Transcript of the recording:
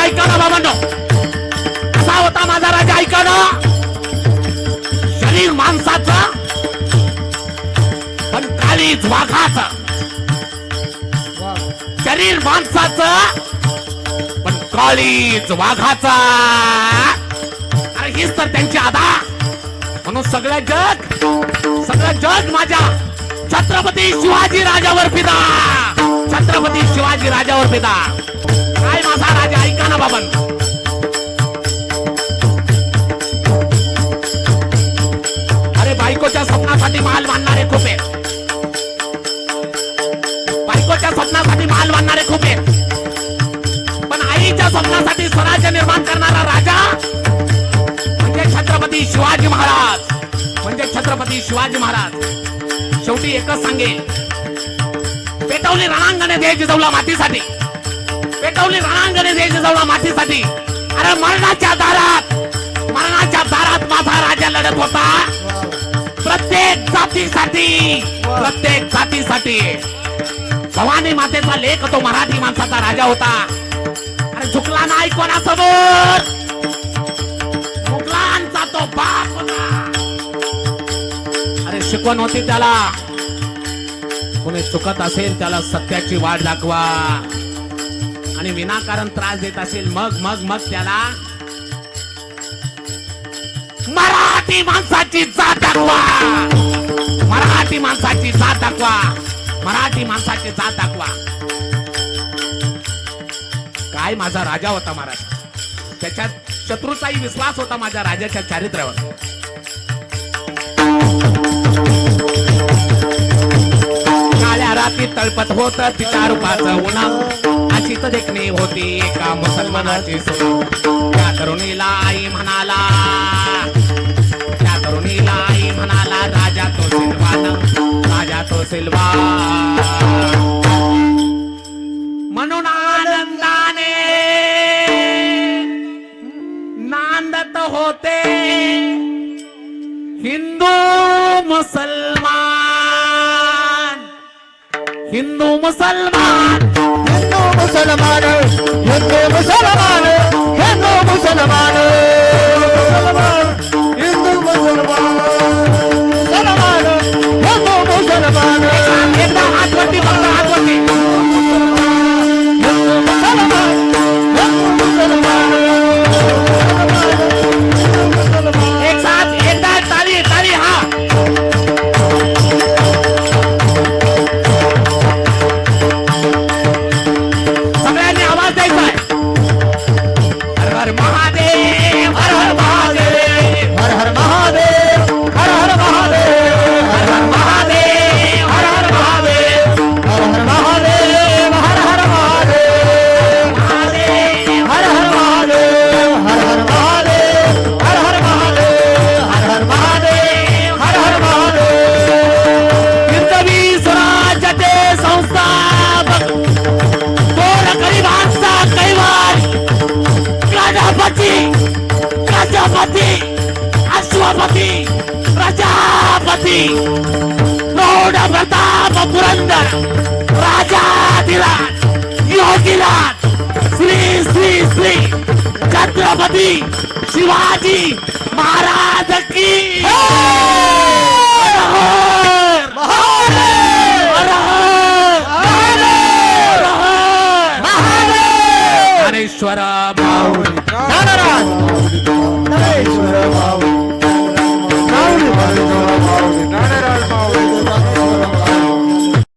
ऐका ना बाबांनो, कसा होता माझा राजा ऐका ना. शरीर माणसाचं पण काळीज वाघाचं. शरीर माणसाचं पण काळीज वाघाचा. अरे हीच तर त्यांची आदा. म्हणून सगळं जग माझ्या छत्रपती शिवाजी राजावर फिदा. छत्रपती शिवाजी राजावर फिदा. काय माझा राजा ऐका ना बाबा. अरे बायकोच्या स्वप्नासाठी महाल बांधणारे खूप आहेत. बायकोच्या स्वप्नासाठी महाल बांधणारे खूप आहेत. पण आईच्या स्वप्नासाठी स्वराज्य निर्माण करणारा राजा म्हणजे छत्रपती शिवाजी महाराज. म्हणजे छत्रपती शिवाजी महाराज. शेवटी एकच सांगेल, पेटवली रणांगणे देश जिजवला मातीसाठी. पेटवली रणांगणे देश जिजवला मातीसाठी. अरे मरणाच्या दारात माझा राजा लढत होता. प्रत्येक जातीसाठी. भवानी मातेचा लेख तो मराठी माणसाचा राजा होता. अरे झुकला नाही कोणासमोर. मुघलांचा तो बाप होता. अरे शिकवण होती त्याला, कोणी चुकत असेल त्याला सत्याची वाट दाखवा. आणि विनाकारण त्रास देत असेल मग त्याला मराठी माणसाची जात दाखवा. मराठी माणसाची जात दाखवा. मराठी माणसाची जात दाखवा. काय माझा राजा होता महाराज. त्याच्यात शत्रूचाही विश्वास होता माझ्या राजाच्या चारित्र्यावर. काळ्या रात्री तळपत होत तिच्या रूपाचं उन्हा. अशीच देखणी होती एका मुसलमानाची सून. त्या तरुणीला आई म्हणाला, राजा तो सिल्वान, राजा तो सिल्वान. म्हणून आनंदाने नांदत होते हिंदू मुसलमान. हिंदू मुसलमान. हिंदू मुसलमान. हिंदू मुसलमान. हिंदू मुसलमान. हिंदू मुसलमान. हिंदू मुसलमान. एकदा हातवरती फक्त हातवरती. हिंदू मुसलमान. हिंदू मुसलमान. एक साथ एकदा ताली ताली. हा सगळ्यांनी आवाज द्यायचा आहे. हर हर महादेव. हर हर महादेव. हर हर महादेव. हर हर महादेव. हर हर महादेव. हर हर महादेव. हर हर महादेव. हर हर महादेव. महादेव. हर हर महादेव. हर हर महादेव. हर हर महादेव. हर हर महादेव. हर हर महादेव. हिंदवी स्वराज्याचे संस्थापक थोर गरिबांचा कैवार प्रजापती अश्वपती प्रजापती प्रौढ प्रताप पुरंदर राजाधिराज योगीराज श्री श्री श्री छत्रपती शिवाजी महाराज की हरेश्वर भाऊ धनराज